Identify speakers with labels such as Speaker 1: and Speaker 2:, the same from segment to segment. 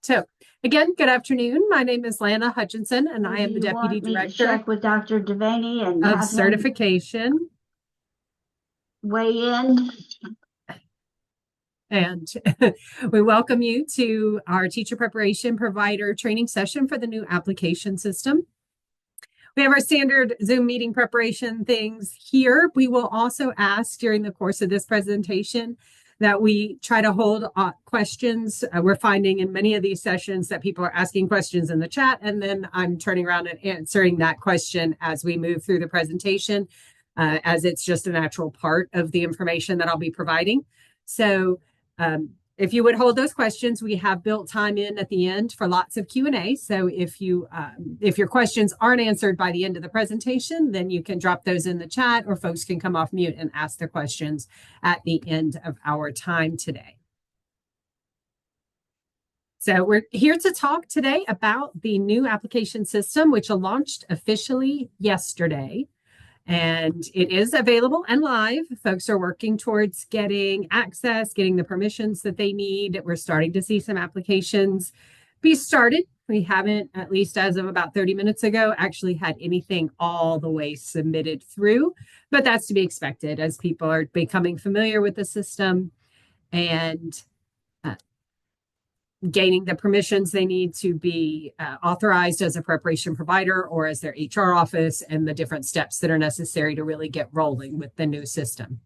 Speaker 1: So, again, good afternoon. My name is Lana Hutchinson, and
Speaker 2: So
Speaker 1: I
Speaker 2: do
Speaker 1: am the
Speaker 2: you
Speaker 1: Deputy
Speaker 2: want me to
Speaker 1: Director
Speaker 2: check with Dr. Devaney and
Speaker 1: of
Speaker 2: have him
Speaker 1: Certification.
Speaker 2: weigh in?
Speaker 1: And we welcome you to our teacher preparation provider training session for the new application system. We have our standard Zoom meeting preparation things here. We will also ask during the course of this presentation that we try to hold questions. We're finding in many of these sessions that people are asking questions in the chat, and then I'm turning around and answering that question as we move through the presentation, as it's just a natural part of the information that I'll be providing. So if you would hold those questions, we have built time in at the end for lots of Q&A. So if your questions aren't answered by the end of the presentation, then you can drop those in the chat, or folks can come off mute and ask their questions at the end of our time today. So we're here to talk today about the new application system, which launched officially yesterday. And it is available and live. Folks are working towards getting access, getting the permissions that they need. We're starting to see some applications be started. We haven't, at least as of about 30 minutes ago, actually had anything all the way submitted through, but that's to be expected as people are becoming familiar with the system and gaining the permissions they need to be authorized as a preparation provider or as their HR office, and the different steps that are necessary to really get rolling with the new system.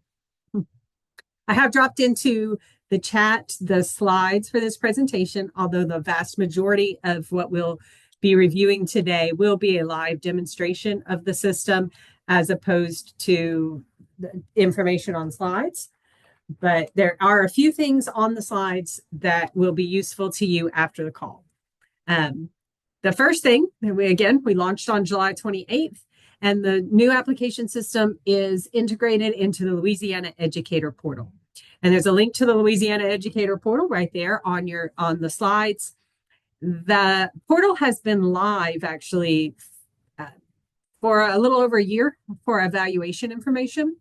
Speaker 1: I have dropped into the chat the slides for this presentation, although the vast majority of what we'll be reviewing today will be a live demonstration of the system as opposed to the information on slides. But there are a few things on the slides that will be useful to you after the call. The first thing, we launched on July 28th, and the new application system is integrated into the Louisiana Educator Portal. And there's a link to the Louisiana Educator Portal right there on the slides. The portal has been live actually for a little over a year for evaluation information.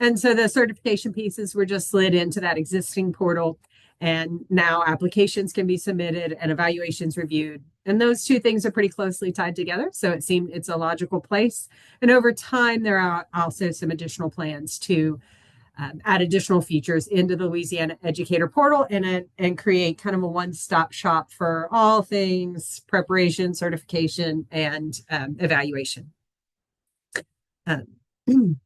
Speaker 1: And so the certification pieces were just slid into that existing portal. And now applications can be submitted and evaluations reviewed. And those two things are pretty closely tied together. So it seemed it's a logical place. And over time, there are also some additional plans to add additional features into the Louisiana Educator Portal and create kind of a one-stop shop for all things preparation, certification, and evaluation.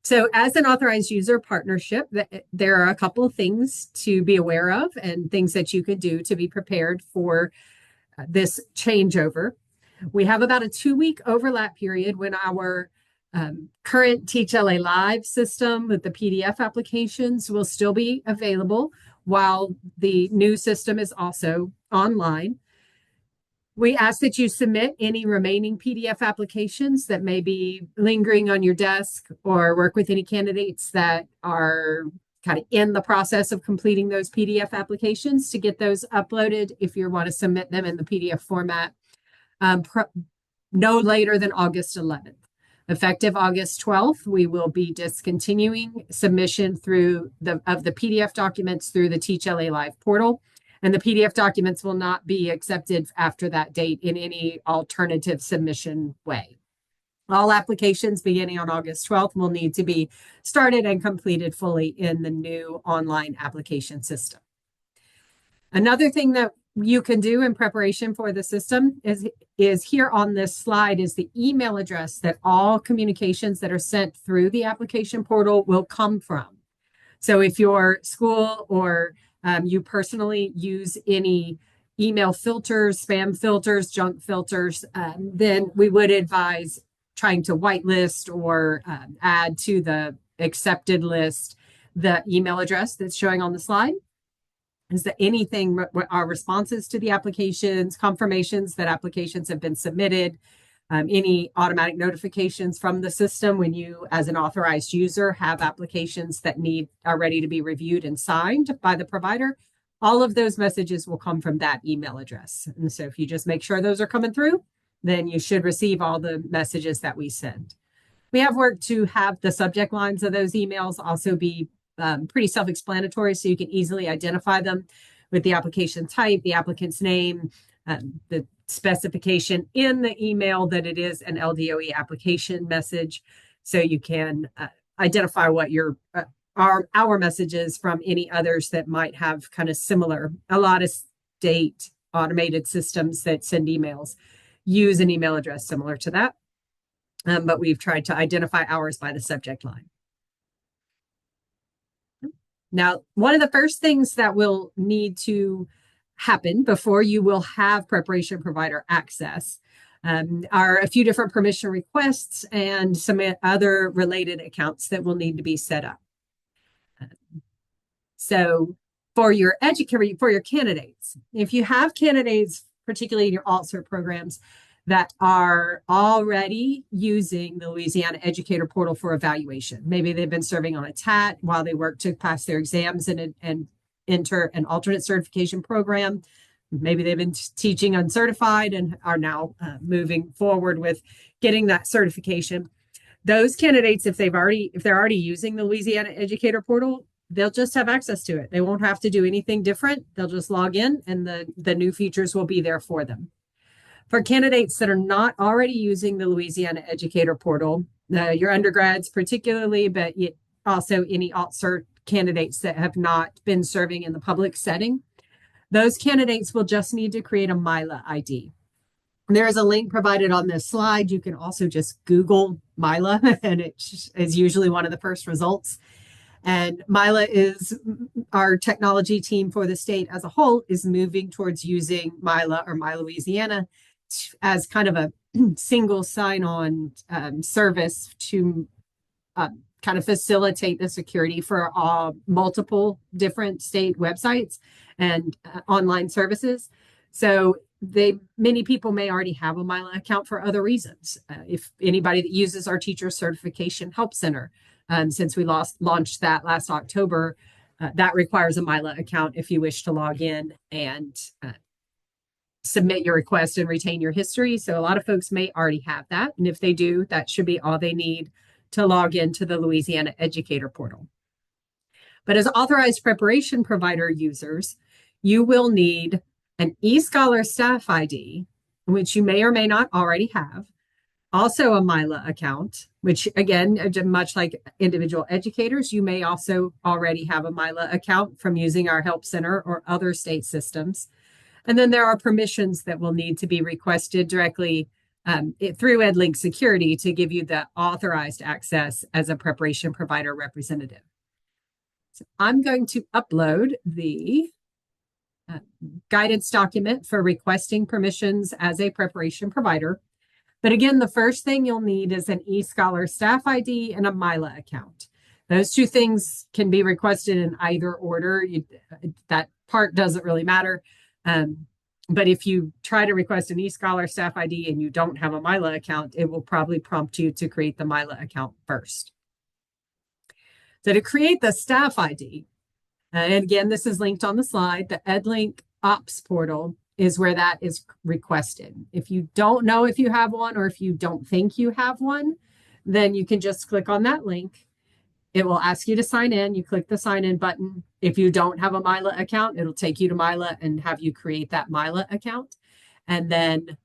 Speaker 1: So as an authorized user partnership, there are a couple of things to be aware of and things that you could do to be prepared for this changeover. We have about a 2-week overlap period when our current Teach LA Live system with the PDF applications will still be available while the new system is also online. We ask that you submit any remaining PDF applications that may be lingering on your desk, or work with any candidates that are kind of in the process of completing those PDF applications to get those uploaded if you want to submit them in the PDF format no later than August 11th. Effective August 12th, we will be discontinuing submission of the PDF documents through the Teach LA Live portal. And the PDF documents will not be accepted after that date in any alternative submission way. All applications beginning on August 12th will need to be started and completed fully in the new online application system. Another thing that you can do in preparation for the system is here on this slide is the email address that all communications that are sent through the application portal will come from. So if your school or you personally use any email filters, spam filters, junk filters, then we would advise trying to whitelist or add to the accepted list the email address that's showing on the slide. Is that anything, our responses to the applications, confirmations that applications have been submitted, any automatic notifications from the system when you, as an authorized user, have applications that are ready to be reviewed and signed by the provider. All of those messages will come from that email address. And so if you just make sure those are coming through, then you should receive all the messages that we send. We have worked to have the subject lines of those emails also be pretty self-explanatory, so you can easily identify them with the application type, the applicant's name, the specification in the email that it is an LDOE application message, so you can identify what your our messages from any others that might have kind of similar. A lot of state automated systems that send emails use an email address similar to that, but we've tried to identify ours by the subject line. Now, one of the first things that will need to happen before you will have preparation provider access are a few different permission requests and some other related accounts that will need to be set up. So for your candidates, if you have candidates, particularly in your alt-cert programs, that are already using the Louisiana Educator Portal for evaluation. Maybe they've been serving on a TAT while they work to pass their exams and enter an alternate certification program. Maybe they've been teaching uncertified and are now moving forward with getting that certification. Those candidates, if they're already using the Louisiana Educator Portal, they'll just have access to it. They won't have to do anything different. They'll just log in and the new features will be there for them. For candidates that are not already using the Louisiana Educator Portal, your undergrads particularly, but also any alt-cert candidates that have not been serving in the public setting, those candidates will just need to create a MILA ID. There is a link provided on this slide. You can also just Google MILA, and it is usually one of the first results. And MILA is our technology team for the state as a whole is moving towards using MILA or My Louisiana as kind of a single sign-on service to kind of facilitate the security for multiple different state websites and online services. So many people may already have a MILA account for other reasons. If anybody that uses our Teacher Certification Help Center, since we launched that last October, that requires a MILA account if you wish to log in and submit your request and retain your history. So a lot of folks may already have that. And if they do, that should be all they need to log into the Louisiana Educator Portal. But as authorized preparation provider users, you will need an eScholar staff ID, which you may or may not already have, also a MILA account, which again, much like individual educators, you may also already have a MILA account from using our Help Center or other state systems. And then there are permissions that will need to be requested directly through EdLink Security to give you the authorized access as a preparation provider representative. So I'm going to upload the guidance document for requesting permissions as a preparation provider. But again, the first thing you'll need is an eScholar staff ID and a MILA account. Those two things can be requested in either order. That part doesn't really matter. But if you try to request an eScholar staff ID and you don't have a MILA account, it will probably prompt you to create the MILA account first. So to create the staff ID, and again, this is linked on the slide, the EdLink Ops portal is where that is requested. If you don't know if you have one or if you don't think you have one, then you can just click on that link. It will ask you to sign in. You click the sign in button. If you don't have a MILA account, it'll take you to MILA and have you create that MILA account. And then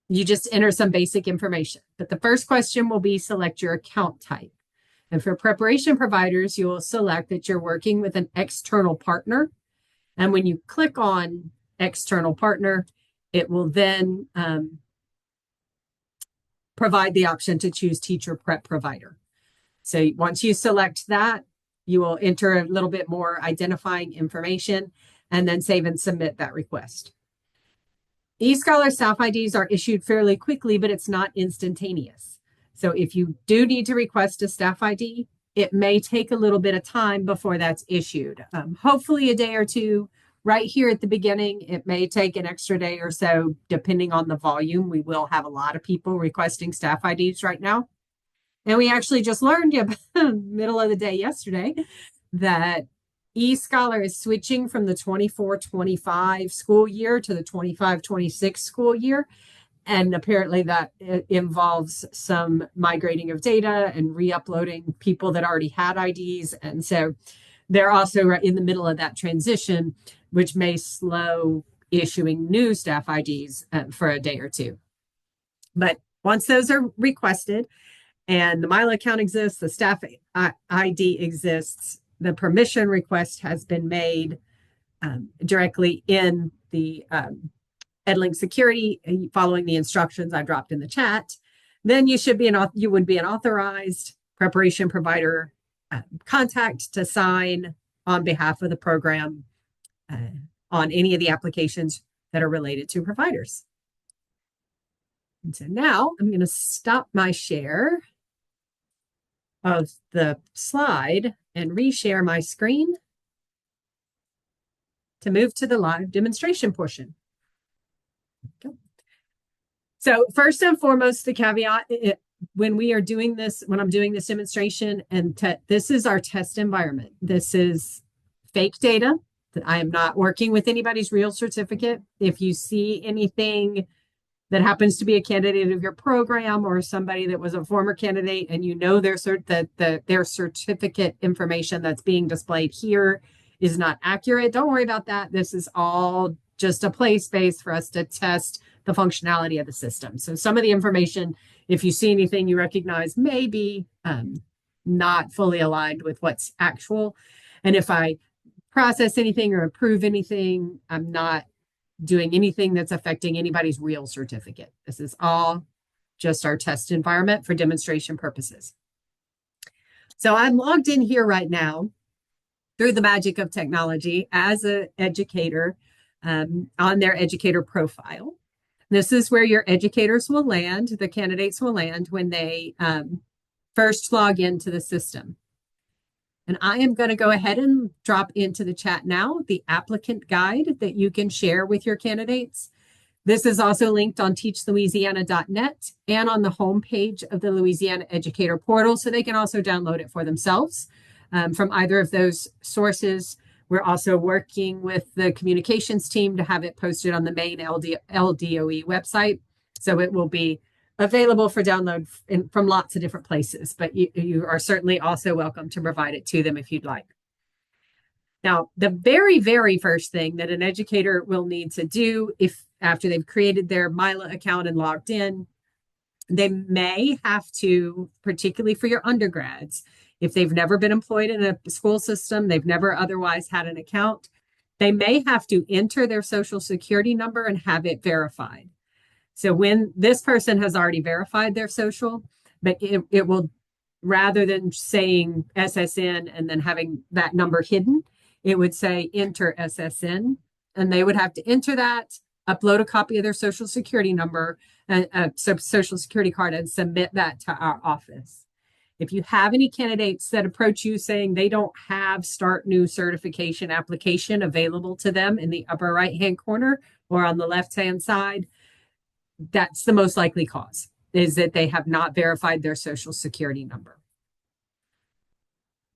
Speaker 1: you just enter some basic information. But the first question will be select your account type. And for preparation providers, you will select that you're working with an external partner. And when you click on external partner, it will then provide the option to choose teacher prep provider. So once you select that, you will enter a little bit more identifying information and then save and submit that request. eScholar staff IDs are issued fairly quickly, but it's not instantaneous. So if you do need to request a staff ID, it may take a little bit of time before that's issued. Hopefully a day or two. Right here at the beginning, it may take an extra day or so, depending on the volume. We will have a lot of people requesting staff IDs right now. And we actually just learned middle of the day yesterday that eScholar is switching from the 24-25 school year to the 25-26 school year. And apparently that involves some migrating of data and re-uploading people that already had IDs. And so they're also in the middle of that transition, which may slow issuing new staff IDs for a day or two. But once those are requested and the Mila account exists, the staff ID exists, the permission request has been made directly in the EdLink security, following the instructions I dropped in the chat, then you would be an authorized preparation provider contact to sign on behalf of the program on any of the applications that are related to providers. And so now I'm going to stop my share of the slide and reshare my screen to move to the live demonstration portion. Okay. So first and foremost, the caveat, when I'm doing this demonstration, and this is our test environment. This is fake data. I am not working with anybody's real certificate. If you see anything that happens to be a candidate of your program or somebody that was a former candidate and you know their certificate information that's being displayed here is not accurate, don't worry about that. This is all just a play space for us to test the functionality of the system. So some of the information, if you see anything you recognize, may be not fully aligned with what's actual. And if I process anything or approve anything, I'm not doing anything that's affecting anybody's real certificate. This is all just our test environment for demonstration purposes. So I'm logged in here right now through the magic of technology as an educator on their educator profile. This is where your educators will land, the candidates will land when they first log into the system. And I am going to go ahead and drop into the chat now the applicant guide that you can share with your candidates. This is also linked on teachlouisiana.net and on the homepage of the Louisiana Educator Portal, so they can also download it for themselves from either of those sources. We're also working with the communications team to have it posted on the main LDOE website, so it will be available for download from lots of different places, but you are certainly also welcome to provide it to them if you'd like. Now, the very, very first thing that an educator will need to do after they've created their Mila account and logged in, they may have to, particularly for your undergrads, if they've never been employed in a school system, they've never otherwise had an account, they may have to enter their social security number and have it verified. So when this person has already verified their social, but it will, rather than saying SSN and then having that number hidden, it would say enter SSN, and they would have to enter that, upload a copy of their social security number, social security card, and submit that to our office. If you have any candidates that approach you saying they don't have Start New certification application available to them in the upper right-hand corner or on the left-hand side, that's the most likely cause, is that they have not verified their social security number.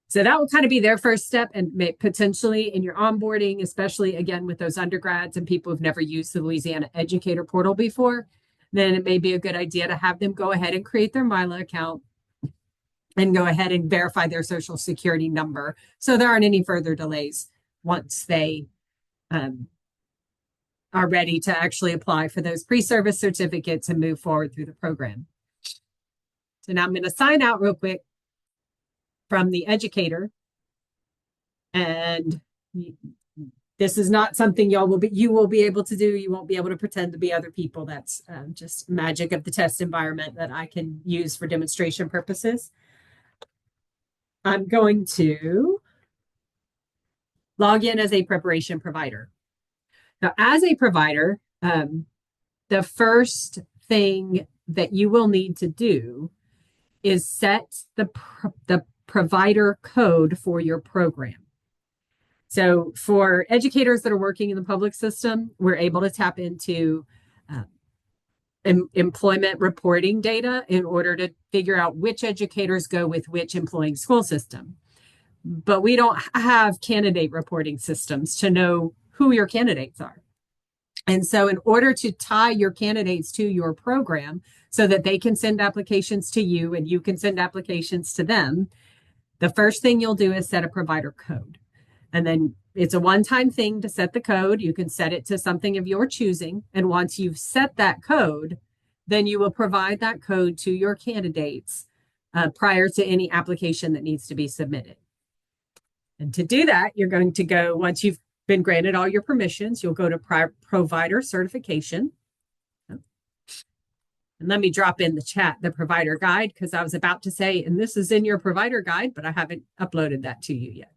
Speaker 1: So that will kind of be their first step, and potentially in your onboarding, especially again with those undergrads and people who've never used the Louisiana Educator Portal before, then it may be a good idea to have them go ahead and create their Mila account and go ahead and verify their social security number, so there aren't any further delays once they are ready to actually apply for those pre-service certificates and move forward through the program. So now I'm going to sign out real quick from the educator. And this is not something you will be able to do. You won't be able to pretend to be other people. That's just magic of the test environment that I can use for demonstration purposes. I'm going to log in as a preparation provider. Now, as a provider, the first thing that you will need to do is set the provider code for your program. So for educators that are working in the public system, we're able to tap into employment reporting data in order to figure out which educators go with which employing school system. But we don't have candidate reporting systems to know who your candidates are. And so in order to tie your candidates to your program so that they can send applications to you and you can send applications to them, the first thing you'll do is set a provider code. And then it's a one-time thing to set the code. You can set it to something of your choosing. And once you've set that code, then you will provide that code to your candidates prior to any application that needs to be submitted. And to do that, you're going to go, once you've been granted all your permissions, you'll go to provider certification. And let me drop in the chat the provider guide, because I was about to say, and this is in your provider guide, but I haven't uploaded that to you yet.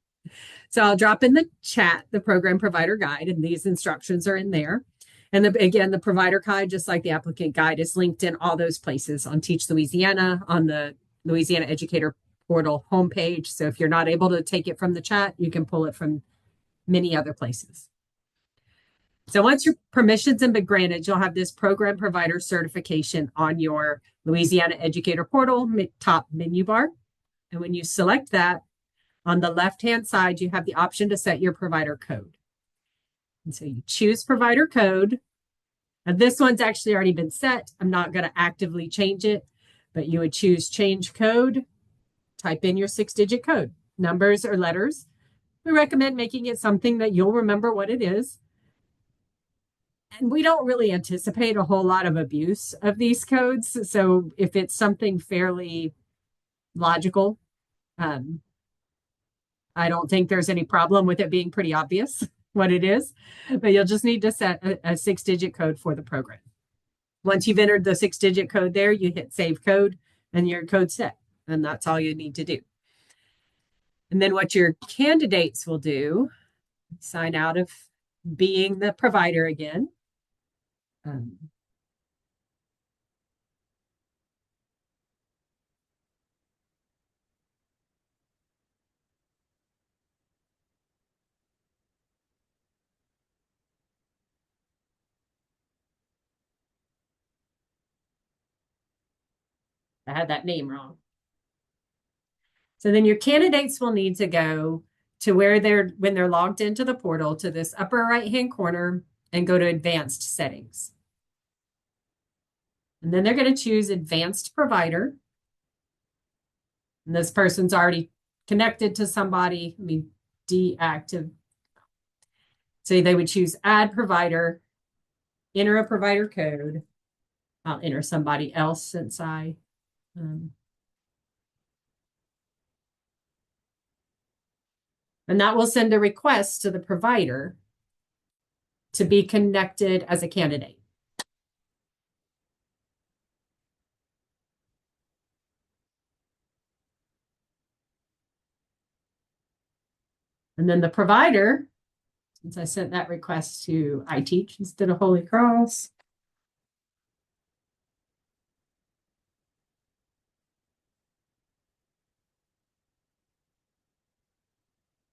Speaker 1: So I'll drop in the chat the program provider guide, and these instructions are in there. And again, the provider guide, just like the applicant guide, is linked in all those places on Teach Louisiana, on the Louisiana Educator Portal homepage. So if you're not able to take it from the chat, you can pull it from many other places. So once your permissions have been granted, you'll have this program provider certification on your Louisiana Educator Portal top menu bar. And when you select that, on the left-hand side, you have the option to set your provider code. And so you choose provider code. And this one's actually already been set. I'm not going to actively change it, but you would choose change code, type in your 6-digit code, numbers or letters. We recommend making it something that you'll remember what it is. And we don't really anticipate a whole lot of abuse of these codes. So if it's something fairly logical, I don't think there's any problem with it being pretty obvious what it is, but you'll just need to set a 6-digit code for the program. Once you've entered the 6-digit code there, you hit save code and your code's set. And that's all you need to do. And then what your candidates will do, sign out of being the provider again. I had that name wrong. So then your candidates will need to go to where when they're logged into the portal, to this upper right-hand corner and go to advanced settings. And then they're going to choose advanced provider. And this person's already connected to somebody. Let me deactivate. So they would choose add provider, enter a provider code. I'll enter somebody else since I and that will send a request to the provider to be connected as a candidate. And then the provider, since I sent that request to iTeach instead of Holy Cross,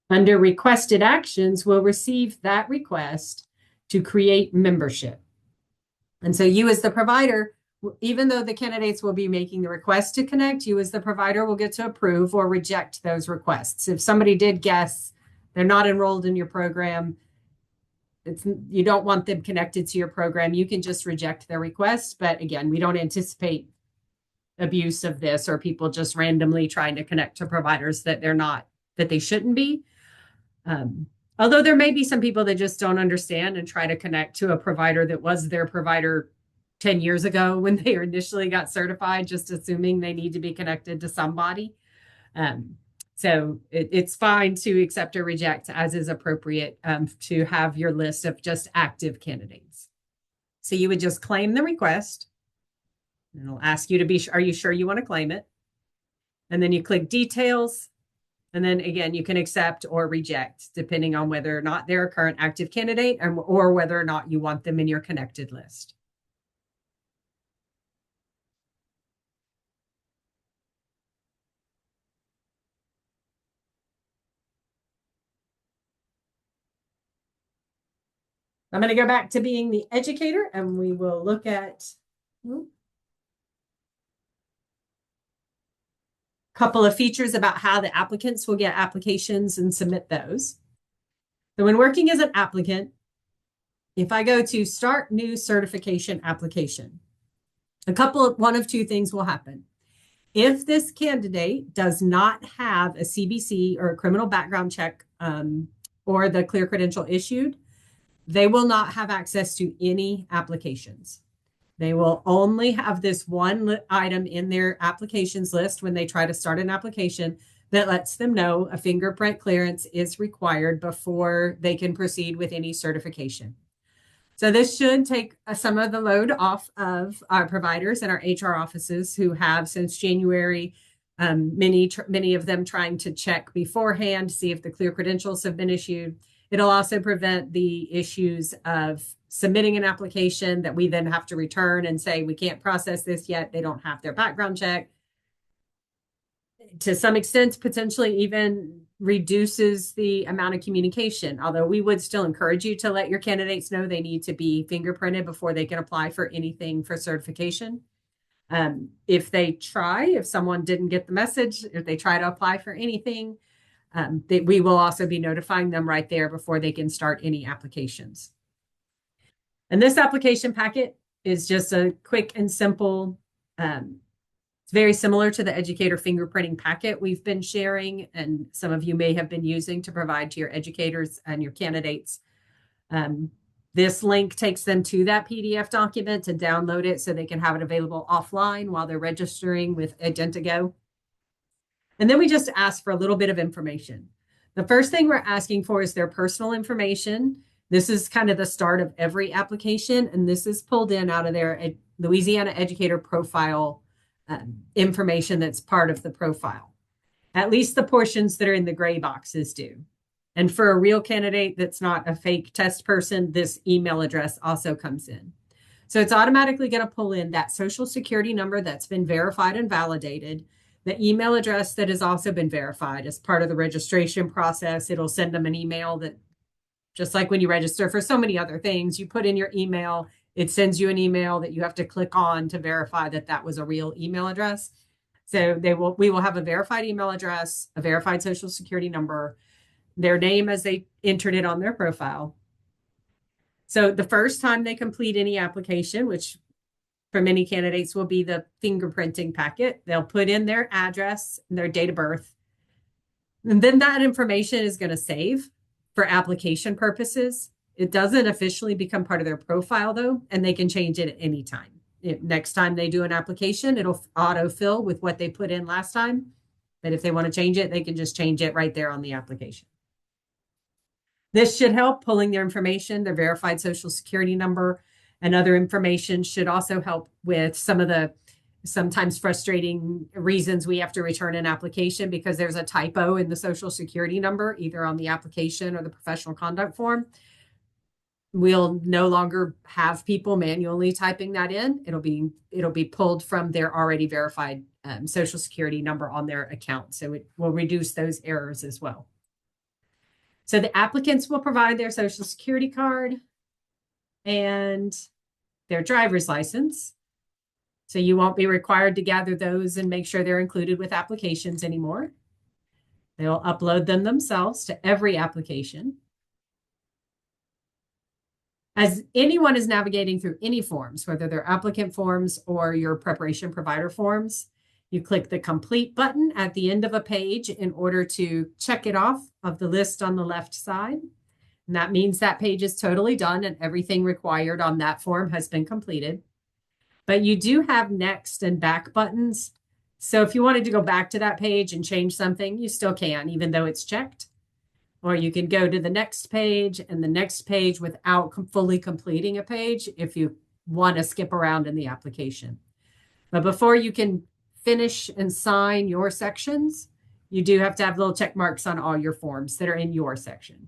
Speaker 1: under requested actions, will receive that request to create membership. And so you as the provider, even though the candidates will be making the request to connect, you as the provider will get to approve or reject those requests. If somebody did guess they're not enrolled in your program, you don't want them connected to your program, you can just reject their request. But again, we don't anticipate abuse of this or people just randomly trying to connect to providers that they shouldn't be. Although there may be some people that just don't understand and try to connect to a provider that was their provider 10 years ago when they initially got certified, just assuming they need to be connected to somebody. So it's fine to accept or reject as is appropriate to have your list of just active candidates. So you would just claim the request and it'll ask you to be, are you sure you want to claim it? And then you click details. And then again, you can accept or reject depending on whether or not they're a current active candidate or whether or not you want them in your connected list. I'm going to go back to being the educator and we will look at a couple of features about how the applicants will get applications and submit those. So when working as an applicant, if I go to start new certification application, one of two things will happen. If this candidate does not have a CBC or a criminal background check or the clear credential issued, they will not have access to any applications. They will only have this one item in their applications list when they try to start an application that lets them know a fingerprint clearance is required before they can proceed with any certification. So this should take some of the load off of our providers and our HR offices who have since January, many of them trying to check beforehand, see if the clear credentials have been issued. It'll also prevent the issues of submitting an application that we then have to return and say, we can't process this yet. They don't have their background check. To some extent, potentially even reduces the amount of communication, although we would still encourage you to let your candidates know they need to be fingerprinted before they can apply for anything for certification. If someone didn't get the message, if they try to apply for anything, we will also be notifying them right there before they can start any applications. And this application packet is just a quick and simple, it's very similar to the educator fingerprinting packet we've been sharing, and some of you may have been using to provide to your educators and your candidates. This link takes them to that PDF document to download it so they can have it available offline while they're registering with Identigo. And then we just ask for a little bit of information. The first thing we're asking for is their personal information. This is kind of the start of every application, and this is pulled in out of their Louisiana educator profile information that's part of the profile. At least the portions that are in the gray boxes do. And for a real candidate that's not a fake test person, this email address also comes in. So it's automatically going to pull in that social security number that's been verified and validated, the email address that has also been verified as part of the registration process. It'll send them an email that, just like when you register for so many other things, you put in your email, it sends you an email that you have to click on to verify that that was a real email address. So we will have a verified email address, a verified social security number, their name as they entered it on their profile. So the first time they complete any application, which for many candidates will be the fingerprinting packet, they'll put in their address and their date of birth. And then that information is going to save for application purposes. It doesn't officially become part of their profile, though, and they can change it at any time. Next time they do an application, it'll autofill with what they put in last time. But if they want to change it, they can just change it right there on the application. This should help pulling their information, their verified social security number, and other information. Should also help with some of the sometimes frustrating reasons we have to return an application because there's a typo in the social security number, either on the application or the professional conduct form. We'll no longer have people manually typing that in. It'll be pulled from their already verified social security number on their account. So it will reduce those errors as well. So the applicants will provide their social security card and their driver's license. So you won't be required to gather those and make sure they're included with applications anymore. They'll upload them themselves to every application. As anyone is navigating through any forms, whether they're applicant forms or your preparation provider forms, you click the complete button at the end of a page in order to check it off of the list on the left side. And that means that page is totally done and everything required on that form has been completed. But you do have next and back buttons. So if you wanted to go back to that page and change something, you still can, even though it's checked. Or you can go to the next page and the next page without fully completing a page if you want to skip around in the application. But before you can finish and sign your sections, you do have to have little check marks on all your forms that are in your section.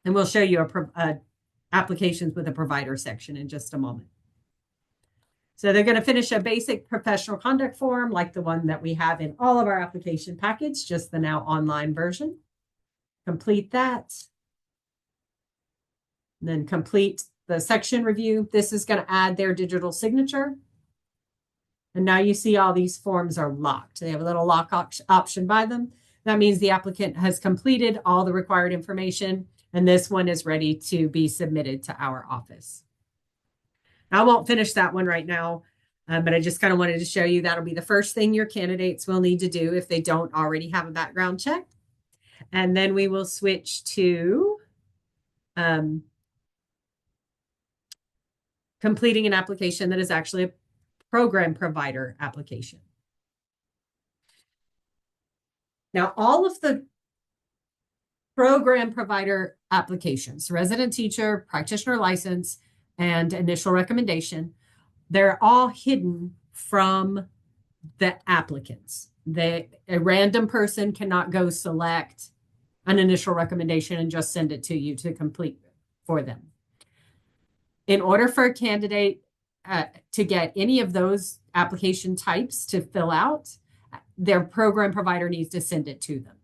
Speaker 1: And we'll show you applications with a provider section in just a moment. So they're going to finish a basic professional conduct form like the one that we have in all of our application packets, just the now online version. Complete that. And then complete the section review. This is going to add their digital signature. And now you see all these forms are locked. They have a little lock option by them. That means the applicant has completed all the required information, and this one is ready to be submitted to our office. I won't finish that one right now, but I just kind of wanted to show you that'll be the first thing your candidates will need to do if they don't already have a background check. And then we will switch to completing an application that is actually a program provider application. Now, all of the program provider applications, resident teacher, practitioner license, and initial recommendation, they're all hidden from the applicants. A random person cannot go select an initial recommendation and just send it to you to complete for them. In order for a candidate to get any of those application types to fill out, their program provider needs to send it to them.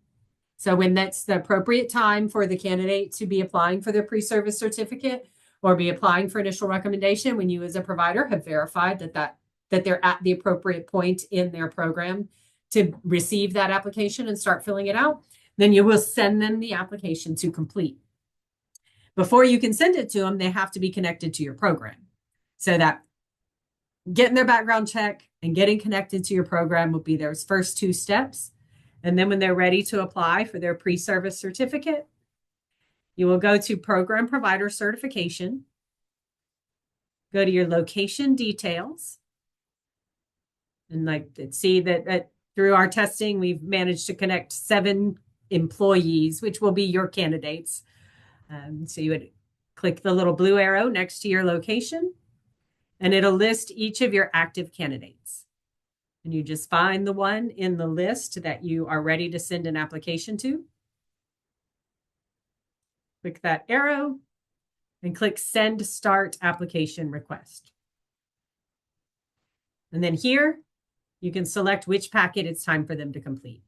Speaker 1: So when that's the appropriate time for the candidate to be applying for their pre-service certificate or be applying for initial recommendation, when you as a provider have verified that they're at the appropriate point in their program to receive that application and start filling it out, then you will send them the application to complete. Before you can send it to them, they have to be connected to your program. So that getting their background check and getting connected to your program will be those first two steps. And then when they're ready to apply for their pre-service certificate, you will go to Program Provider Certification, go to your location details, and see that through our testing, we've managed to connect 7 employees, which will be your candidates. So you would click the little blue arrow next to your location, and it'll list each of your active candidates. And you just find the one in the list that you are ready to send an application to. Click that arrow and click Send Start Application Request. And then here, you can select which packet it's time for them to complete.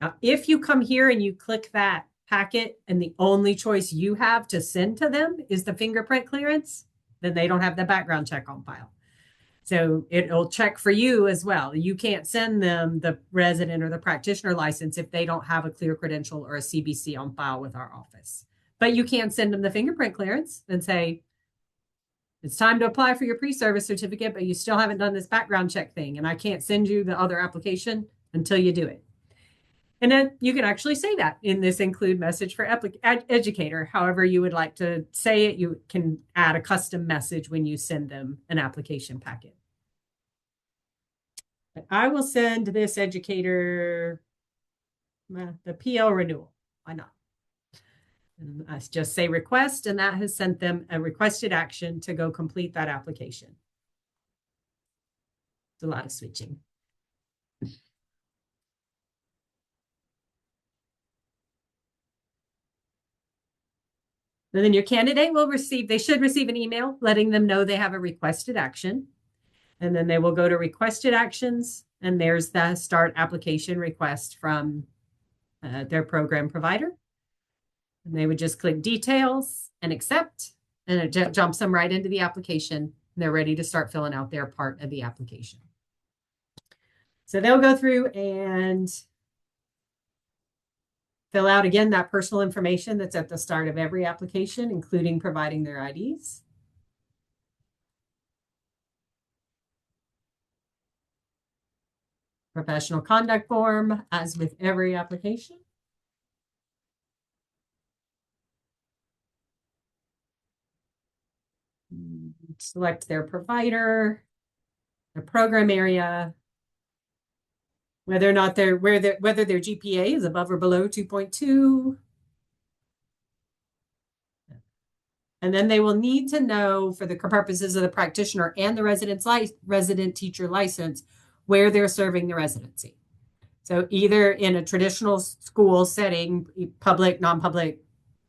Speaker 1: Now, if you come here and you click that packet and the only choice you have to send to them is the fingerprint clearance, then they don't have the background check on file. So it'll check for you as well. You can't send them the resident or the practitioner license if they don't have a clear credential or a CBC on file with our office. But you can send them the fingerprint clearance and say, it's time to apply for your pre-service certificate, but you still haven't done this background check thing, and I can't send you the other application until you do it. And then you can actually say that in this include message for educator. However you would like to say it, you can add a custom message when you send them an application packet. But I will send this educator the PL renewal. Why not? And I just say request, and that has sent them a requested action to go complete that application. It's a lot of switching. And then your candidate will they should receive an email letting them know they have a requested action. And then they will go to requested actions, and there's the start application request from their program provider. And they would just click details and accept, and it jumps them right into the application. And they're ready to start filling out their part of the application. So they'll go through and fill out, again, that personal information that's at the start of every application, including providing their IDs. Professional conduct form, as with every application. Select their provider, their program area, whether or not whether their GPA is above or below 2.2. And then they will need to know, for the purposes of the practitioner and the resident teacher license, where they're serving the residency. So either in a traditional school setting, public, non-public,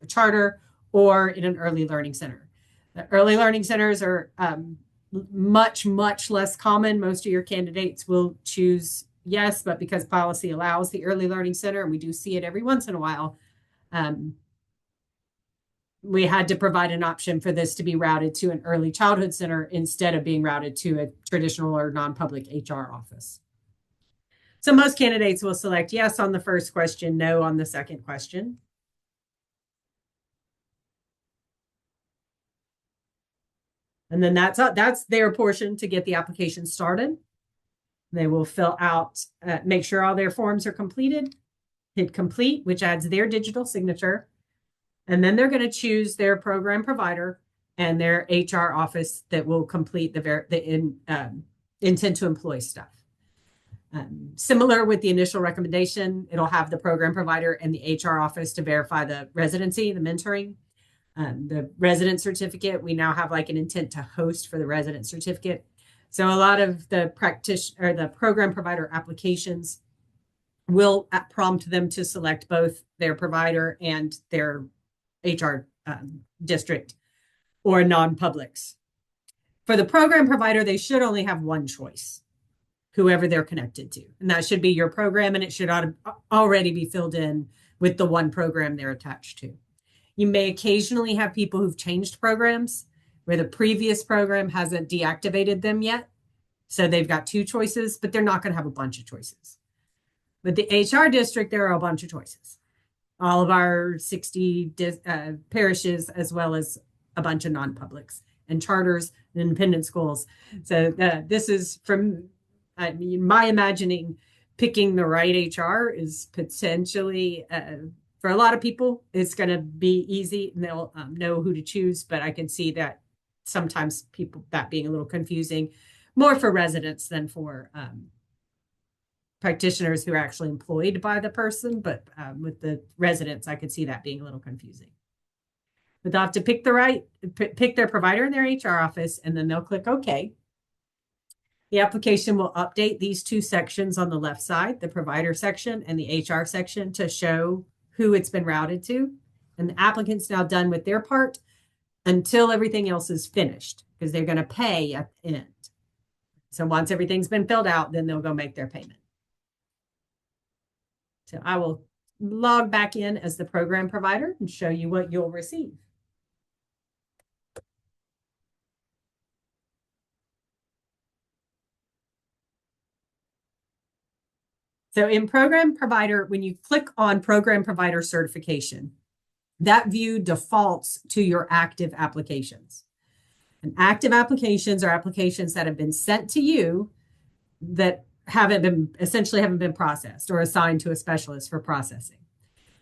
Speaker 1: charter, or in an early learning center. The early learning centers are much, much less common. Most of your candidates will choose yes, but because policy allows the early learning center, and we do see it every once in a while, we had to provide an option for this to be routed to an early childhood center instead of being routed to a traditional or non-public HR office. So most candidates will select yes on the first question, no on the second question. And then that's their portion to get the application started. They will fill out, make sure all their forms are completed, hit complete, which adds their digital signature. And then they're going to choose their program provider and their HR office that will complete intent to employ stuff. Similar with the initial recommendation, it'll have the program provider and the HR office to verify the residency, the mentoring. The resident certificate, we now have like an intent to host for the resident certificate. So a lot of the practitioner or the program provider applications will prompt them to select both their provider and their HR district or non-publics. For the program provider, they should only have one choice, whoever they're connected to. And that should be your program, and it should already be filled in with the one program they're attached to. You may occasionally have people who've changed programs where the previous program hasn't deactivated them yet. So they've got two choices, but they're not going to have a bunch of choices. With the HR district, there are a bunch of choices. All of our 60 parishes, as well as a bunch of non-publics and charters and independent schools. So this is from my imagining, picking the right HR is potentially, for a lot of people, it's going to be easy and they'll know who to choose. But I can see that sometimes that being a little confusing, more for residents than for practitioners who are actually employed by the person. But with the residents, I could see that being a little confusing. But they'll have to pick their provider in their HR office, and then they'll click OK. The application will update these two sections on the left side, the provider section and the HR section, to show who it's been routed to. And the applicant's now done with their part until everything else is finished, because they're going to pay at the end. So once everything's been filled out, then they'll go make their payment. So I will log back in as the program provider and show you what you'll receive. So in program provider, when you click on program provider certification, that view defaults to your active applications. And active applications are applications that have been sent to you that haven't been processed or assigned to a specialist for processing.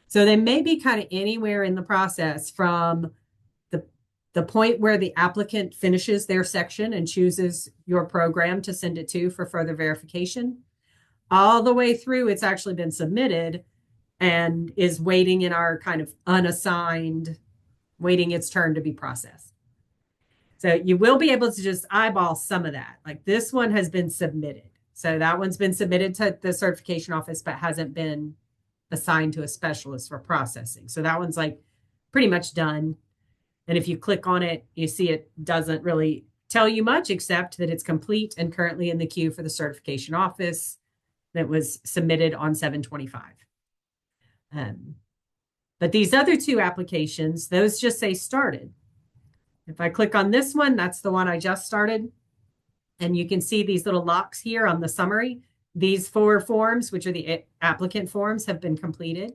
Speaker 1: So they may be kind of anywhere in the process, from the point where the applicant finishes their section and chooses your program to send it to for further verification, all the way through it's actually been submitted and is waiting in our kind of unassigned, waiting its turn to be processed. So you will be able to just eyeball some of that. Like this one has been submitted. So that one's been submitted to the certification office, but hasn't been assigned to a specialist for processing. So that one's like pretty much done. And if you click on it, you see it doesn't really tell you much except that it's complete and currently in the queue for the certification office that was submitted on 7/25. But these other two applications, those just say started. If I click on this one, that's the one I just started. And you can see these little locks here on the summary. These 4 forms, which are the applicant forms, have been completed.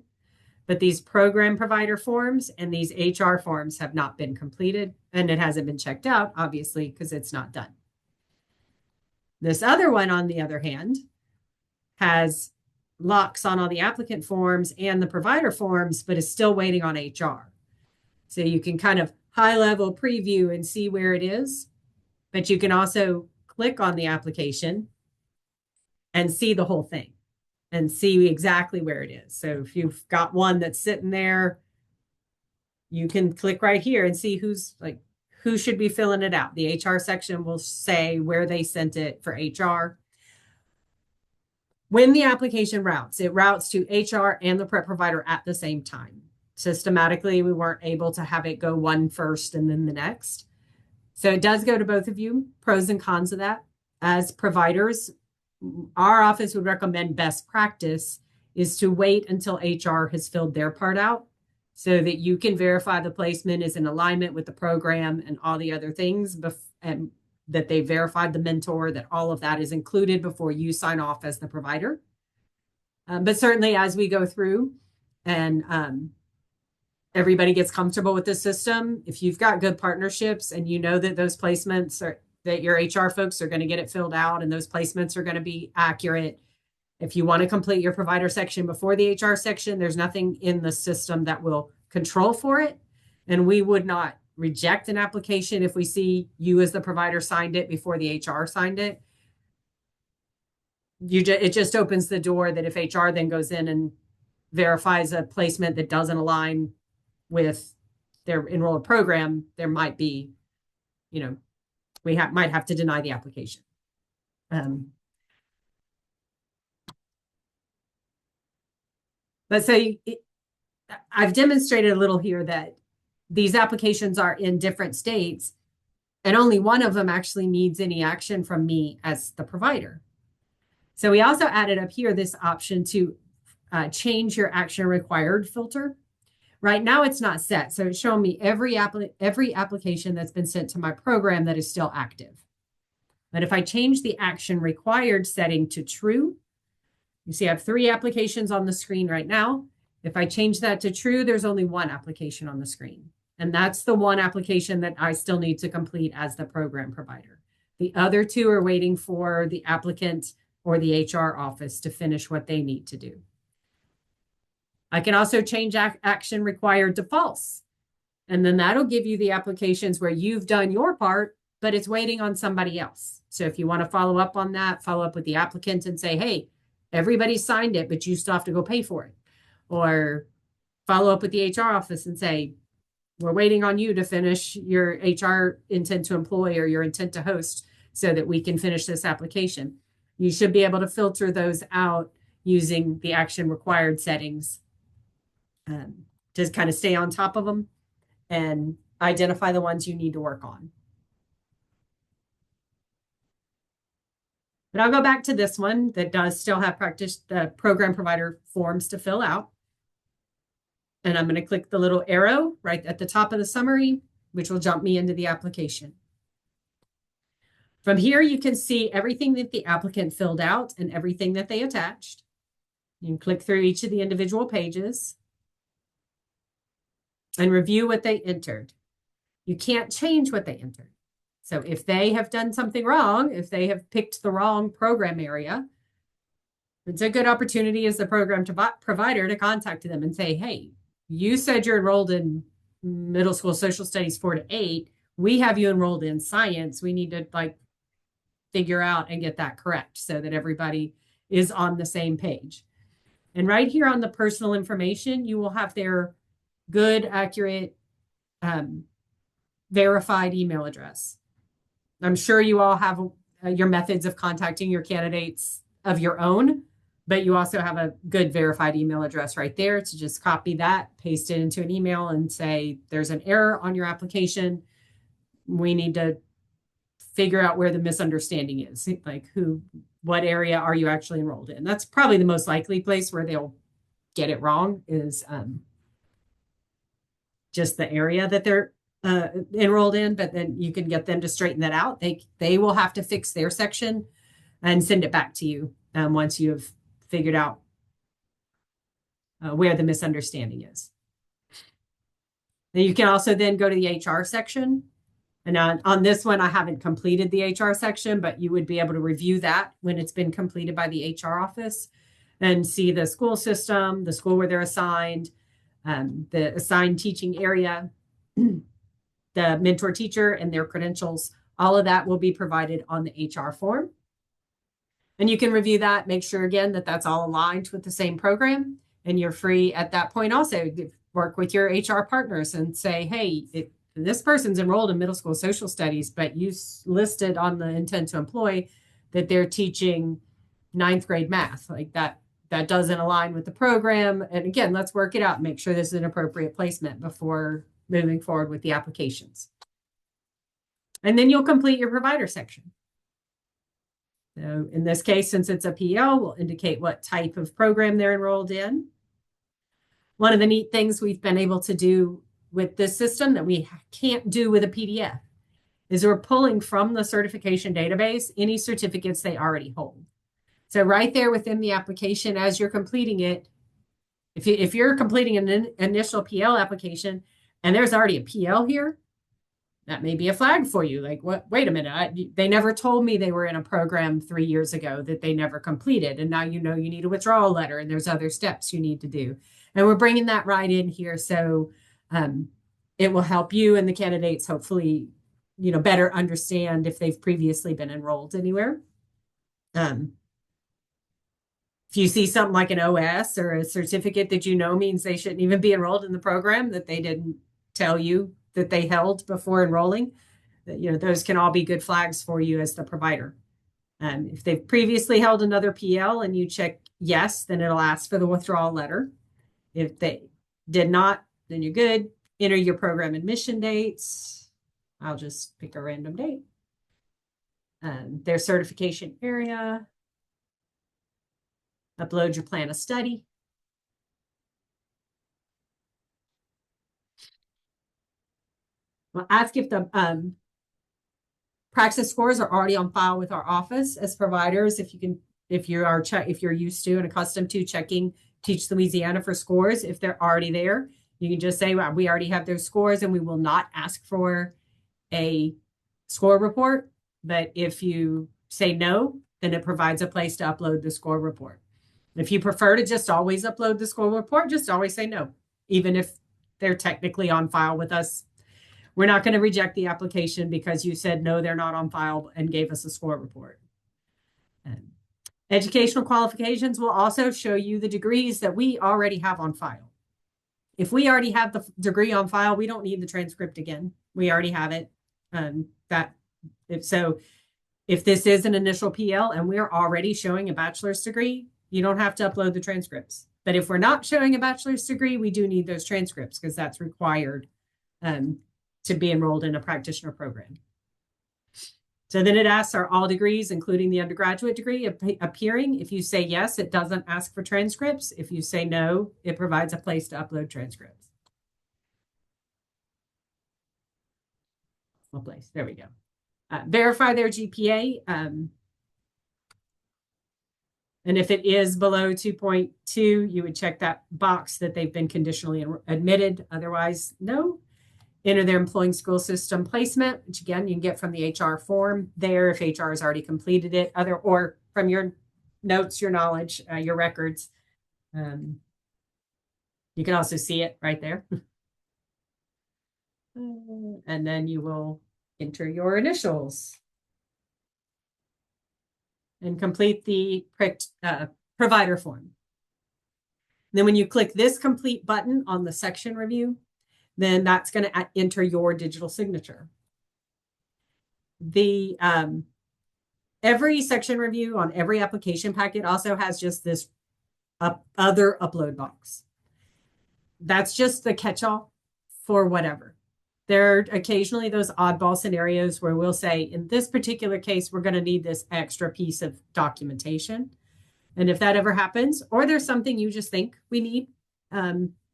Speaker 1: But these program provider forms and these HR forms have not been completed. And it hasn't been checked out, obviously, because it's not done. This other one, on the other hand, has locks on all the applicant forms and the provider forms, but is still waiting on HR. So you can kind of high-level preview and see where it is. But you can also click on the application and see the whole thing and see exactly where it is. So if you've got one that's sitting there, you can click right here and see who should be filling it out. The HR section will say where they sent it for HR. When the application routes, it routes to HR and the prep provider at the same time. Systematically, we weren't able to have it go one first and then the next. So it does go to both of you, pros and cons of that. As providers, our office would recommend best practice is to wait until HR has filled their part out so that you can verify the placement is in alignment with the program and all the other things, and that they verified the mentor, that all of that is included before you sign off as the provider. But certainly as we go through and everybody gets comfortable with the system, if you've got good partnerships and you know that those placements are, that your HR folks are going to get it filled out and those placements are going to be accurate. If you want to complete your provider section before the HR section, there's nothing in the system that will control for it. And we would not reject an application if we see you as the provider signed it before the HR signed it. It just opens the door that if HR then goes in and verifies a placement that doesn't align with their enrolled program, there might be, we might have to deny the application. But so I've demonstrated a little here that these applications are in different states, and only one of them actually needs any action from me as the provider. So we also added up here this option to change your action required filter. Right now it's not set. So it's showing me every application that's been sent to my program that is still active. But if I change the action required setting to true, you see I have 3 applications on the screen right now. If I change that to true, there's only 1 application on the screen. And that's the 1 application that I still need to complete as the program provider. The other 2 are waiting for the applicant or the HR office to finish what they need to do. I can also change action required to false. And then that'll give you the applications where you've done your part, but it's waiting on somebody else. So if you want to follow up on that, follow up with the applicant and say, hey, everybody signed it, but you still have to go pay for it. Or follow up with the HR office and say, we're waiting on you to finish your HR intent to employ or your intent to host so that we can finish this application. You should be able to filter those out using the action required settings to kind of stay on top of them and identify the ones you need to work on. But I'll go back to this one that does still have the program provider forms to fill out. And I'm going to click the little arrow right at the top of the summary, which will jump me into the application. From here, you can see everything that the applicant filled out and everything that they attached. You can click through each of the individual pages and review what they entered. You can't change what they entered. So if they have done something wrong, if they have picked the wrong program area, it's a good opportunity as the program provider to contact them and say, hey, you said you're enrolled in middle school social studies 4 to 8. We have you enrolled in science. We need to figure out and get that correct so that everybody is on the same page. And right here on the personal information, you will have their good, accurate, verified email address. I'm sure you all have your methods of contacting your candidates of your own, but you also have a good verified email address right there to just copy that, paste it into an email and say, there's an error on your application. We need to figure out where the misunderstanding is. What area are you actually enrolled in? That's probably the most likely place where they'll get it wrong is just the area that they're enrolled in, but then you can get them to straighten that out. They will have to fix their section and send it back to you once you've figured out where the misunderstanding is. Then you can also then go to the HR section. And on this one, I haven't completed the HR section, but you would be able to review that when it's been completed by the HR office and see the school system, the school where they're assigned, the assigned teaching area, the mentor teacher and their credentials. All of that will be provided on the HR form. And you can review that, make sure again that that's all aligned with the same program. And you're free at that point also to work with your HR partners and say, hey, this person's enrolled in middle school social studies, but you listed on the intent to employ that they're teaching 9th grade math. That doesn't align with the program. And again, let's work it out and make sure this is an appropriate placement before moving forward with the applications. And then you'll complete your provider section. So in this case, since it's a PL, we'll indicate what type of program they're enrolled in. One of the neat things we've been able to do with this system that we can't do with a PDF is we're pulling from the certification database any certificates they already hold. So right there within the application, as you're completing it, if you're completing an initial PL application and there's already a PL here, that may be a flag for you. Wait a minute, they never told me they were in a program 3 years ago that they never completed. And now you know you need a withdrawal letter and there's other steps you need to do. And we're bringing that right in here. So it will help you and the candidates hopefully, better understand if they've previously been enrolled anywhere. If you see something like an OS or a certificate that means they shouldn't even be enrolled in the program, that they didn't tell you that they held before enrolling, those can all be good flags for you as the provider. If they've previously held another PL and you check yes, then it'll ask for the withdrawal letter. If they did not, then you're good. Enter your program admission dates. I'll just pick a random date. Their certification area. Upload your plan of study. We'll ask if the praxis scores are already on file with our office as providers. If you're used to and accustomed to checking Teach Louisiana for scores, if they're already there, you can just say, well, we already have those scores and we will not ask for a score report. But if you say no, then it provides a place to upload the score report. If you prefer to just always upload the score report, just always say no, even if they're technically on file with us. We're not going to reject the application because you said no, they're not on file and gave us a score report. Educational qualifications will also show you the degrees that we already have on file. If we already have the degree on file, we don't need the transcript again. We already have it. If this is an initial PL and we're already showing a bachelor's degree, you don't have to upload the transcripts. But if we're not showing a bachelor's degree, we do need those transcripts because that's required to be enrolled in a practitioner program. So then it asks, are all degrees, including the undergraduate degree, appearing? If you say yes, it doesn't ask for transcripts. If you say no, it provides a place to upload transcripts. One place. There we go. Verify their GPA. And if it is below 2.2, you would check that box that they've been conditionally admitted. Otherwise, no. Enter their employing school system placement, which again, you can get from the HR form there if HR has already completed it, or from your notes, your knowledge, your records. You can also see it right there. And then you will enter your initials and complete the provider form. Then when you click this complete button on the section review, then that's going to enter your digital signature. The every section review on every application packet also has just this other upload box. That's just the catch-all for whatever. There are occasionally those oddball scenarios where we'll say, in this particular case, we're going to need this extra piece of documentation. And if that ever happens, or there's something you just think we need,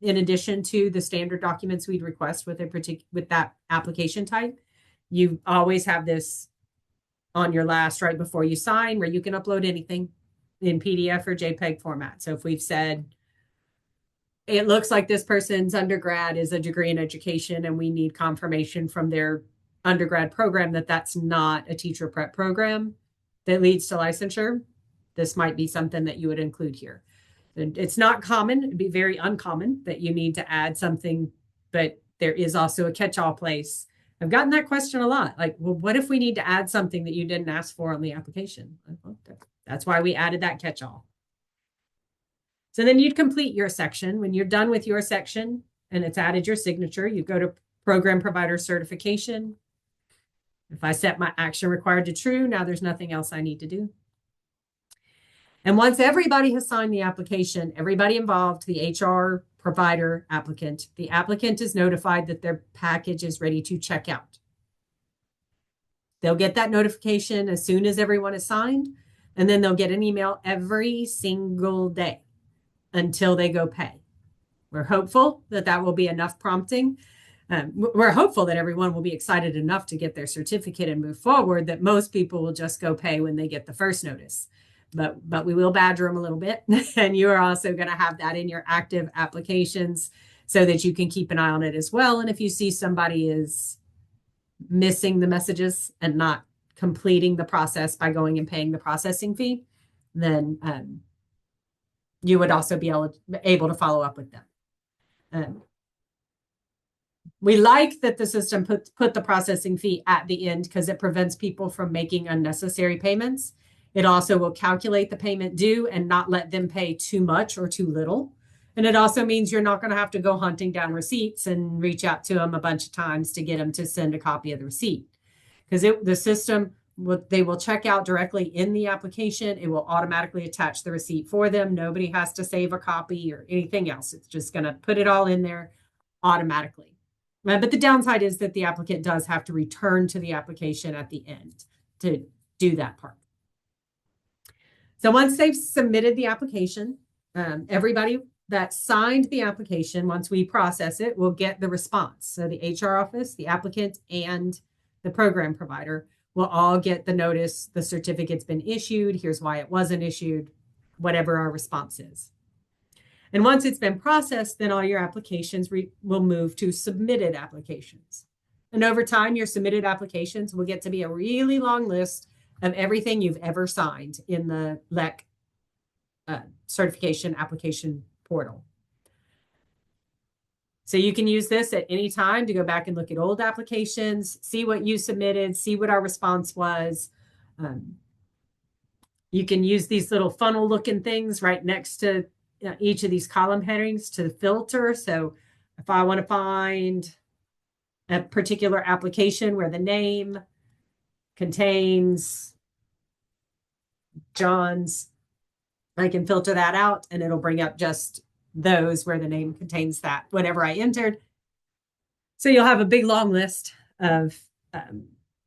Speaker 1: in addition to the standard documents we'd request with that application type, you always have this on your last right before you sign where you can upload anything in PDF or JPEG format. So if we've said, it looks like this person's undergrad is a degree in education and we need confirmation from their undergrad program that that's not a teacher prep program that leads to licensure, this might be something that you would include here. It's not common. It'd be very uncommon that you need to add something, but there is also a catch-all place. I've gotten that question a lot. Like, well, what if we need to add something that you didn't ask for on the application? That's why we added that catch-all. So then you'd complete your section. When you're done with your section and it's added your signature, you go to Program Provider Certification. If I set my action required to true, now there's nothing else I need to do. And once everybody has signed the application, everybody involved, the HR, provider, applicant, the applicant is notified that their package is ready to check out. They'll get that notification as soon as everyone is signed, and then they'll get an email every single day until they go pay. We're hopeful that that will be enough prompting. We're hopeful that everyone will be excited enough to get their certificate and move forward, that most people will just go pay when they get the first notice. But we will badger them a little bit. And you are also going to have that in your active applications so that you can keep an eye on it as well. And if you see somebody is missing the messages and not completing the process by going and paying the processing fee, then you would also be able to follow up with them. We like that the system put the processing fee at the end because it prevents people from making unnecessary payments. It also will calculate the payment due and not let them pay too much or too little. And it also means you're not going to have to go hunting down receipts and reach out to them a bunch of times to get them to send a copy of the receipt. Because the system, they will check out directly in the application. It will automatically attach the receipt for them. Nobody has to save a copy or anything else. It's just going to put it all in there automatically. But the downside is that the applicant does have to return to the application at the end to do that part. So once they've submitted the application, everybody that signed the application, once we process it, will get the response. So the HR office, the applicant, and the program provider will all get the notice, the certificate's been issued, here's why it wasn't issued, whatever our response is. And once it's been processed, then all your applications will move to submitted applications. And over time, your submitted applications will get to be a really long list of everything you've ever signed in the LEC certification application portal. So you can use this at any time to go back and look at old applications, see what you submitted, see what our response was. You can use these little funnel looking things right next to each of these column headings to filter. So if I want to find a particular application where the name contains John's, I can filter that out and it'll bring up just those where the name contains that, whatever I entered. So you'll have a big long list of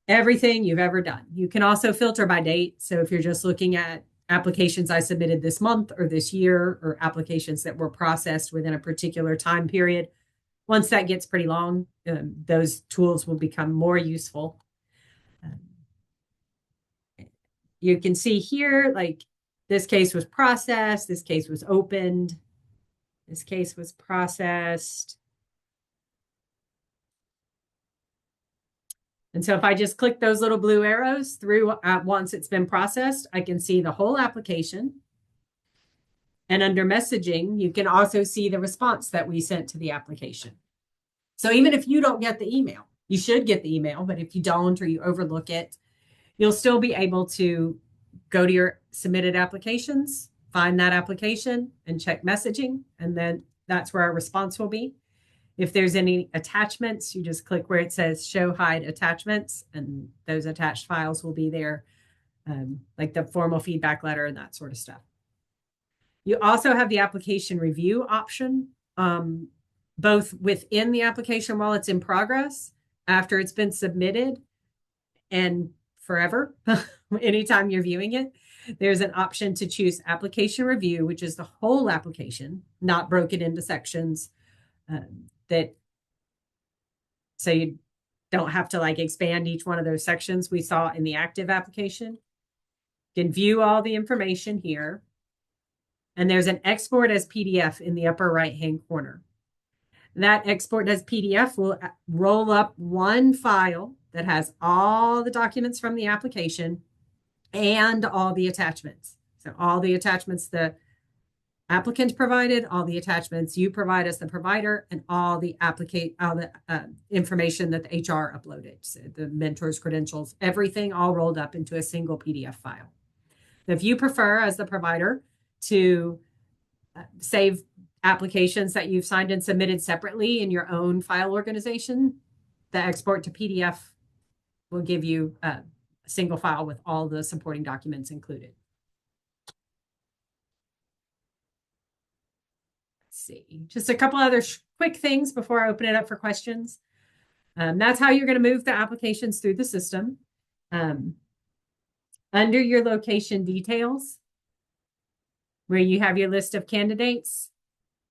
Speaker 1: everything you've ever done. You can also filter by date. So if you're just looking at applications I submitted this month or this year, or applications that were processed within a particular time period, once that gets pretty long, those tools will become more useful. You can see here, like this case was processed, this case was opened, this case was processed. And so if I just click those little blue arrows through once it's been processed, I can see the whole application. And under messaging, you can also see the response that we sent to the application. So even if you don't get the email, you should get the email, but if you don't or you overlook it, you'll still be able to go to your submitted applications, find that application and check messaging. And then that's where our response will be. If there's any attachments, you just click where it says show hide attachments, and those attached files will be there, like the formal feedback letter and that sort of stuff. You also have the application review option, both within the application while it's in progress, after it's been submitted, and forever, anytime you're viewing it. There's an option to choose application review, which is the whole application, not broken into sections. So you don't have to like expand each one of those sections we saw in the active application. You can view all the information here. And there's an export as PDF in the upper right-hand corner. That export as PDF will roll up one file that has all the documents from the application and all the attachments. So all the attachments the applicant provided, all the attachments you provide as the provider, and all the information that the HR uploaded, so the mentor's credentials, everything all rolled up into a single PDF file. If you prefer, as the provider, to save applications that you've signed and submitted separately in your own file organization, the export to PDF will give you a single file with all the supporting documents included. See, just a couple other quick things before I open it up for questions. That's how you're going to move the applications through the system. Under your location details, where you have your list of candidates,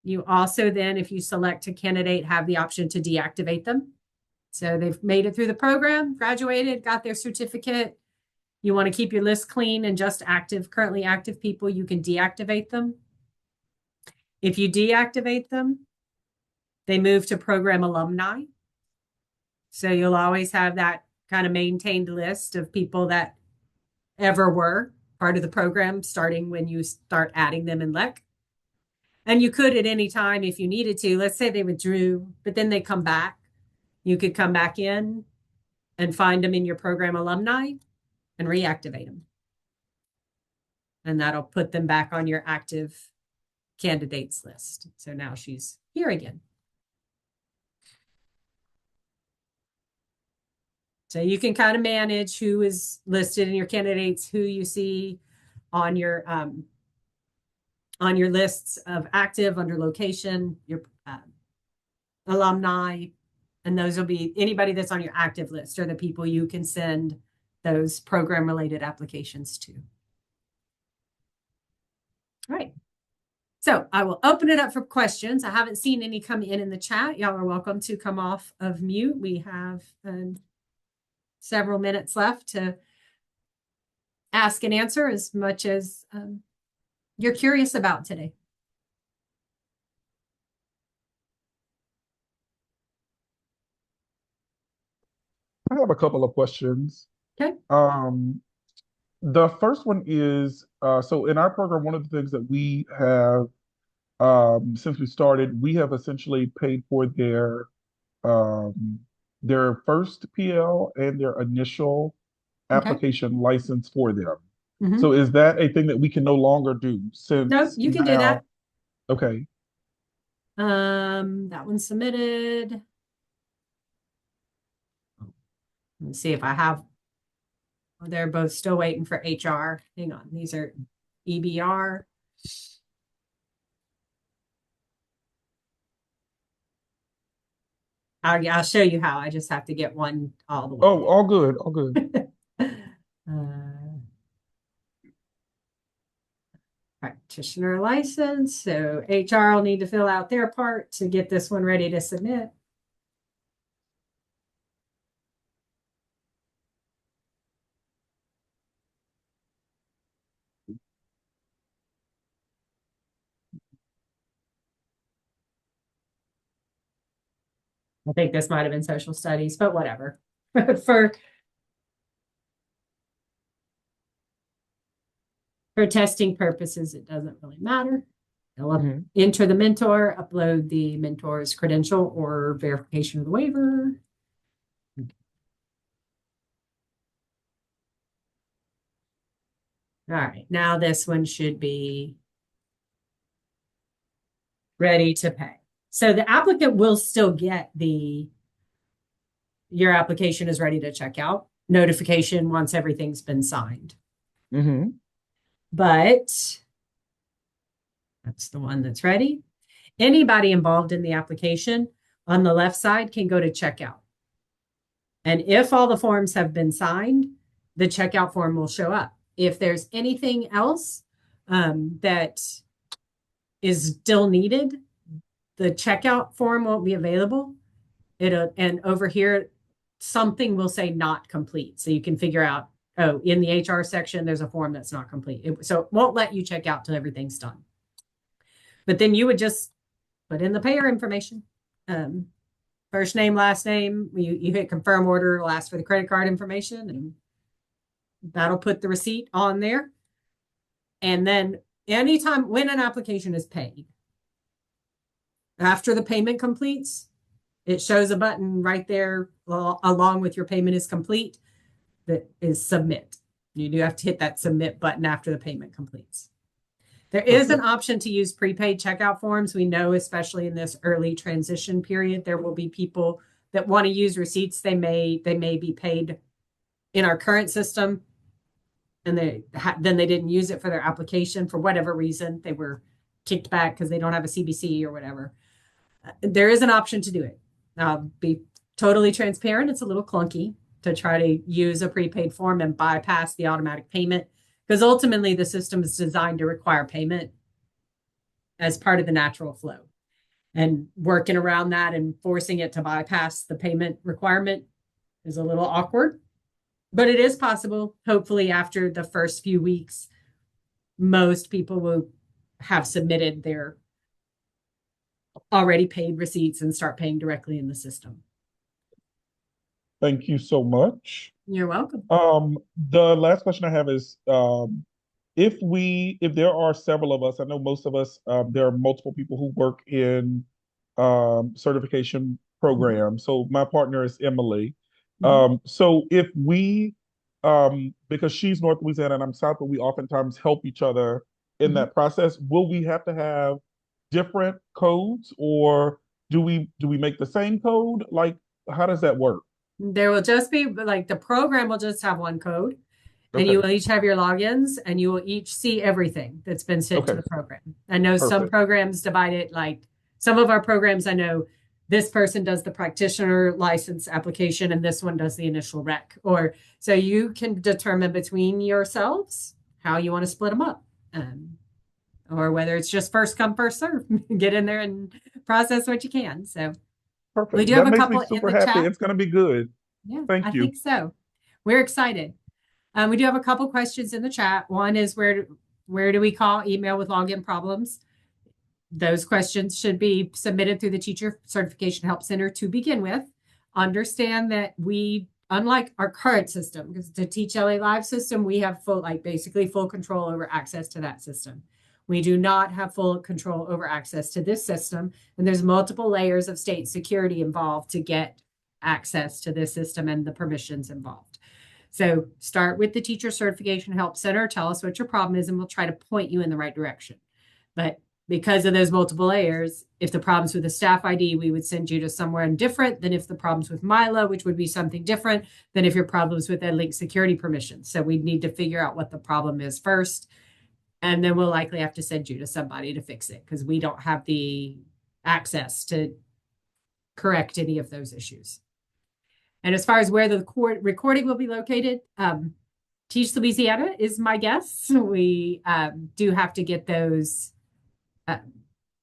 Speaker 1: you also then, if you select a candidate, have the option to deactivate them. So they've made it through the program, graduated, got their certificate. You want to keep your list clean and just active, currently active people, you can deactivate them. If you deactivate them, they move to program alumni. So you'll always have that kind of maintained list of people that ever were part of the program, starting when you start adding them in LEC. And you could at any time, if you needed to, let's say they withdrew, but then they come back. You could come back in and find them in your program alumni and reactivate them. And that'll put them back on your active candidates list. So now she's here again. So you can kind of manage who is listed in your candidates, who you see on your lists of active under location, your alumni, and those will be anybody that's on your active list are the people you can send those program related applications to. All right. So I will open it up for questions. I haven't seen any come in the chat. Y'all are welcome to come off of mute. We have several minutes left to ask and answer as much as you're curious about today.
Speaker 3: I have a couple of questions.
Speaker 1: Okay.
Speaker 3: The first one is, so in our program, one of the things that we have, since we started, we have essentially paid for their first PL and their initial application license for them.
Speaker 1: Mm-hmm.
Speaker 3: So is that a thing that we can no longer do since
Speaker 1: Nope, you can do that.
Speaker 3: Okay.
Speaker 1: That one's submitted. Let's see if I have. They're both still waiting for HR. Hang on. These are EBR. I'll show you how. I just have to get one all the way.
Speaker 3: Oh, all good. All good.
Speaker 1: Practitioner license. So HR will need to fill out their part to get this one ready to submit. I think this might have been social studies, but whatever. For testing purposes, it doesn't really matter. They'll enter the mentor, upload the mentor's credential or verification of the waiver. All right, now this one should be ready to pay. So the applicant will still get your application is ready to check out notification once everything's been signed. But that's the one that's ready. Anybody involved in the application on the left side can go to checkout. And if all the forms have been signed, the checkout form will show up. If there's anything else that is still needed, the checkout form won't be available. And over here, something will say not complete. So you can figure out, oh, in the HR section, there's a form that's not complete. So it won't let you check out till everything's done. But then you would just put in the payer information. First name, last name. You hit confirm order, it'll ask for the credit card information, and that'll put the receipt on there. And then anytime when an application is paid, after the payment completes, it shows a button right there along with your payment is complete that is submit. You do have to hit that submit button after the payment completes. There is an option to use prepaid checkout forms. We know, especially in this early transition period, there will be people that want to use receipts. They may be paid in our current system, and then they didn't use it for their application for whatever reason. They were kicked back because they don't have a CBC or whatever. There is an option to do it. I'll be totally transparent. It's a little clunky to try to use a prepaid form and bypass the automatic payment, because ultimately the system is designed to require payment as part of the natural flow. And working around that and forcing it to bypass the payment requirement is a little awkward, but it is possible. Hopefully after the first few weeks, most people will have submitted their already paid receipts and start paying directly in the system.
Speaker 3: Thank you so much.
Speaker 1: You're welcome.
Speaker 3: The last question I have is, if there are several of us, I know most of us, there are multiple people who work in certification program. So my partner is Emily.
Speaker 1: Mhm.
Speaker 3: So if we, because she's North Louisiana and I'm South, but we oftentimes help each other in
Speaker 1: Mhm.
Speaker 3: that process, will we have to have different codes, or do we make the same code? Like, how does that work?
Speaker 1: There will just be like the program will just have one code, and you
Speaker 3: Okay.
Speaker 1: will each have your logins, and you will each see everything that's been sent to
Speaker 3: Okay.
Speaker 1: the program. I know some
Speaker 3: Perfect.
Speaker 1: programs divide it like some of our programs, I know this person does the practitioner license application and this one does the initial rec. Or so you can determine between yourselves how you want to split them up. Or whether it's just first come, first serve, get in there and process what you can. So we
Speaker 3: Perfect.
Speaker 1: do have
Speaker 3: That
Speaker 1: a
Speaker 3: makes me
Speaker 1: couple in
Speaker 3: super
Speaker 1: the
Speaker 3: happy.
Speaker 1: chat.
Speaker 3: It's going to be good.
Speaker 1: Yeah, I
Speaker 3: Thank you.
Speaker 1: think so. We're excited. We do have a couple questions in the chat. One is where do we call email with login problems? Those questions should be submitted through the Teacher Certification Help Center to begin with. Understand that we, unlike our current system, because the Teach LA Live system, we have full, like basically full control over access to that system. We do not have full control over access to this system, and there's multiple layers of state security involved to get access to this system and the permissions involved. So start with the Teacher Certification Help Center. Tell us what your problem is, and we'll try to point you in the right direction. But because of those multiple layers, if the problem's with the staff ID, we would send you to somewhere different than if the problem's with Mila, which would be something different than if your problem's with EdLink security permissions. So we'd need to figure out what the problem is first. And then we'll likely have to send you to somebody to fix it because we don't have the access to correct any of those issues. And as far as where the recording will be located, Teach Louisiana is my guess. We do have to get those.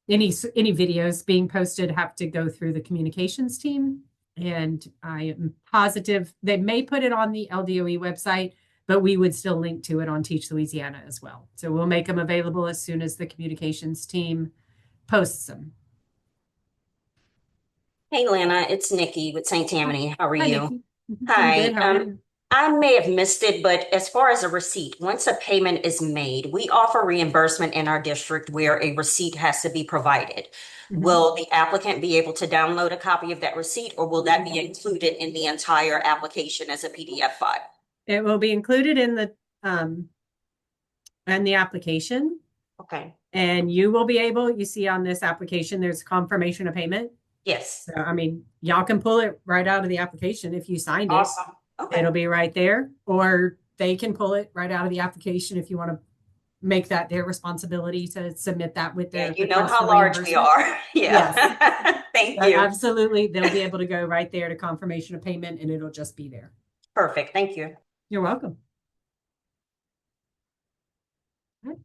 Speaker 1: Any videos being posted have to go through the communications team, and I am positive they may put it on the LDOE website, but we would still link to it on Teach Louisiana as well. So we'll make them available as soon as the communications team posts them.
Speaker 4: Hey Lana, it's Nikki with St. Tammany. How are
Speaker 1: Hi,
Speaker 4: you?
Speaker 1: Nikki. I'm
Speaker 4: Hi.
Speaker 1: good. How are you?
Speaker 4: I may have missed it, but as far as a receipt, once a payment is made, we offer reimbursement in our district where a receipt has to be provided.
Speaker 1: Mhm.
Speaker 4: Will the applicant be able to download a copy of that receipt, or will that be included in the entire application as a PDF file?
Speaker 1: It will be included um in the application,
Speaker 4: Okay.
Speaker 1: and you will be able. You see on this application, there's confirmation of payment.
Speaker 4: Yes.
Speaker 1: So, I mean, y'all can pull it right out of the application if you signed it.
Speaker 4: Awesome. Okay.
Speaker 1: It'll be right there, or they can pull it right out of the application if you want to make that their responsibility to submit that with
Speaker 4: Yeah,
Speaker 1: their
Speaker 4: you know
Speaker 1: request
Speaker 4: how
Speaker 1: for
Speaker 4: large we
Speaker 1: reimbursement.
Speaker 4: are.
Speaker 1: Yes,
Speaker 4: Yeah. Thank you.
Speaker 1: absolutely. They'll be able to go right there to confirmation of payment, and it'll just be there.
Speaker 4: Perfect. Thank you.
Speaker 1: You're welcome.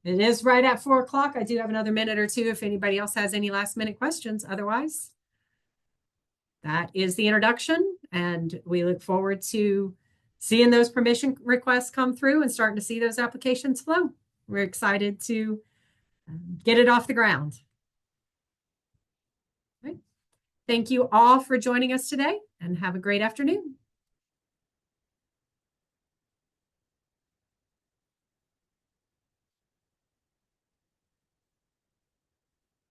Speaker 1: It is right at 4 o'clock. I do have another minute or two if anybody else has any last minute questions. Otherwise, that is the introduction, and we look forward to seeing those permission requests come through and starting to see those applications flow. We're excited to get it off the ground. Right. Thank you all for joining us today, and have a great afternoon.